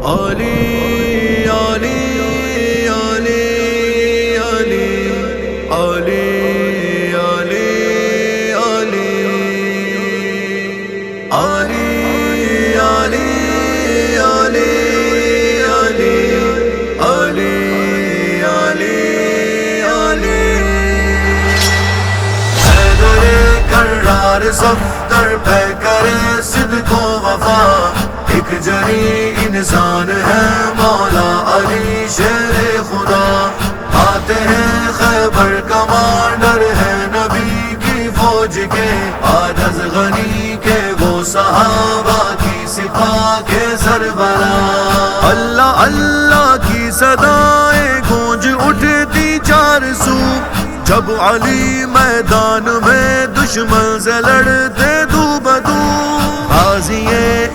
علی علی علی علی علی علی علی علی علی علی علی علی علی حیدر کرار صفدر پہ کرے صدق و وفا، ایک جری انسان ہے مولا علی شیر خدا، آتے ہیں خیبر کمانڈر ہے نبی کی فوج کے، عاجز غنی کے وہ صحابہ کی سپاہ کے سربراہ، اللہ اللہ کی صدائیں گونج اٹھتی چار سو، جب علی میدان میں دشمن سے لڑتے دو بدو، غازی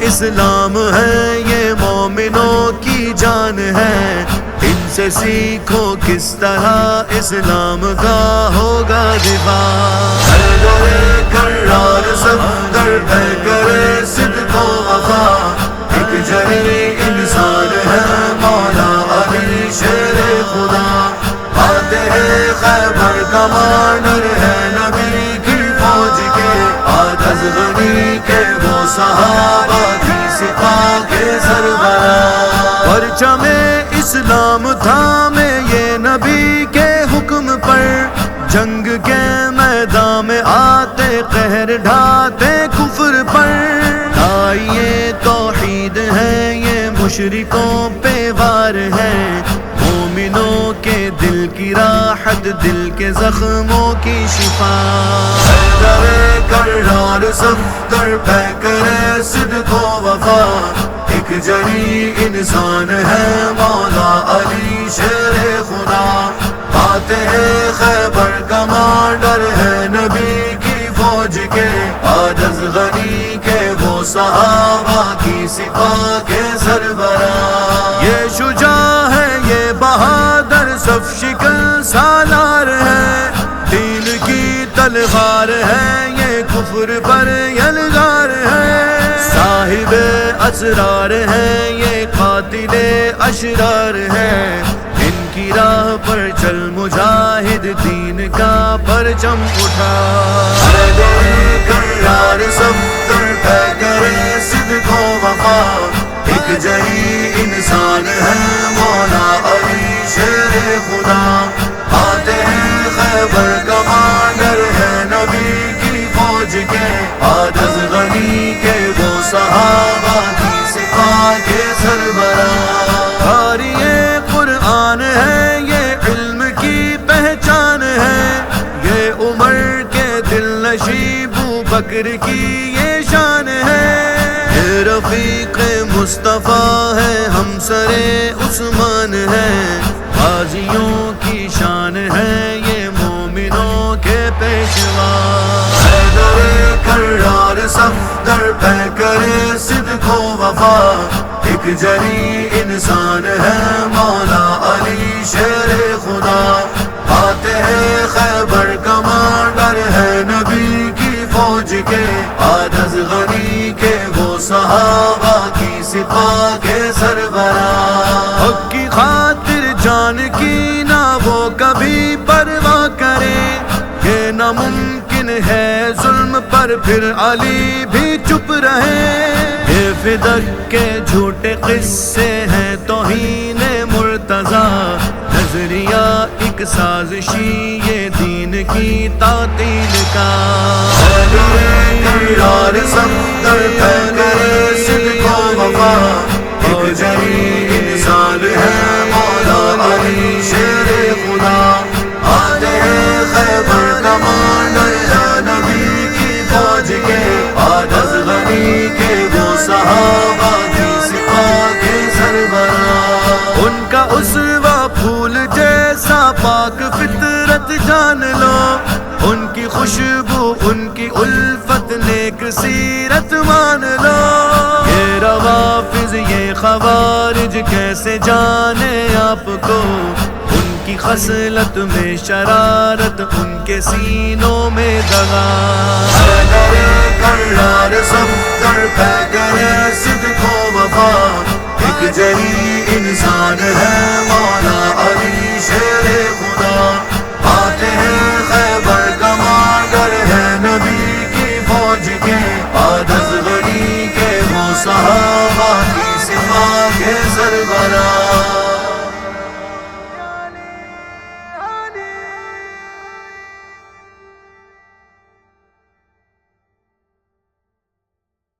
اسلام ہے یہ مومنوں کی جان ہے، ان سے سیکھو کس طرح اسلام کا ہوگا دفاع، حیدر کرار صفدر پہ کرے صدق و وفا، ایک جری انسان ہے مولا علی شیر خدا، آتے ہیں خیبر کمانڈر ہے نبی کی فوج کے، عاجز غنی کے وہ صحابہ کی سپاہ کے سربراہ، پرچم اسلام تھامے یہ نبی کے حکم پر، جنگ کے میدان میں آتے قہر ڈھاتے کفر پر، آئیے توحید ہے یہ مشرکوں پہ وار ہے، مومنوں کے دل کی راحت دل کے زخموں کی شفا، حیدر کرار صفدر پہ کرے صدق و وفا، ایک جری انسان ہے مولا علی شیر خدا، آتے ہیں خیبر کمانڈر ہے نبی کی فوج کے، عاجز غنی کے وہ صحابہ کی سپاہ کے سربراہ، یہ شجاع ہے یہ بہادر صف شکل سالار ہے، دین کی تلوار ہے یہ کفر پر یلغار ہے، صاحب اسرار ہے یہ قاتل اشرار ہے، ان کی راہ پر چل مجاہد دین کا پرچم اٹھا، حیدر کرار صفدر پہ کرے صدق و وفا، ایک جری انسان ہے مولا علی شیر خدا، آتے ہیں خیبر کمانڈر ہے نبی کی فوج کے، عاجز غنی کے وہ صحابہ کی سپاہ کے سربراہ، قاری قرآن ہے یہ علم کی پہچان ہے، یہ عمر کے دل نشین بکر کی یہ شان ہے، یہ رفیق مصطفیٰ ہے ہمسر عثمان ہے، غازیوں کی شان ہے یہ مومنوں کے پیشوا، حیدر کرار صفدر پہ کرے صدق و وفا، ایک جری انسان ہے مولا علی شیر خدا، آتے ہیں خیبر کمانڈر ہے نبی کی فوج کے، عاجز غنی کے وہ صحابہ کی سپاہ کے سربراہ، حق کی خاطر جان کی نہ وہ کبھی پرواہ کرے، یہ ناممکن ہے ظلم پر پھر علی بھی چپ رہے، یہ فدق کے جھوٹے قصے ہیں توہین مرتضیٰ، نظریہ ایک سازشی یہ دین کی تعطیل کا، کرار صفدر پہ کرے صدق و وفا، ایک جری انسان ہے مولا علی شیر خدا، آتے ہیں خیبر کمانڈر ہے نبی کی فوج کے، عاجز غنی کے وہ صحابہ کی سپاہ کے سربراہ، ان کا اسوہ پھول جیسا پاک فطرت جان لو، ان کی خوشبو ان کی الفت نیک سیرت مان لو، یہ روافض یہ خوارج کیسے جانے آپ کو، ان کی خصلت میں شرارت ان کے سینوں میں دغا، حیدر کرار صفدر پہ کرے صدق و وفا، ایک جری انسان ہے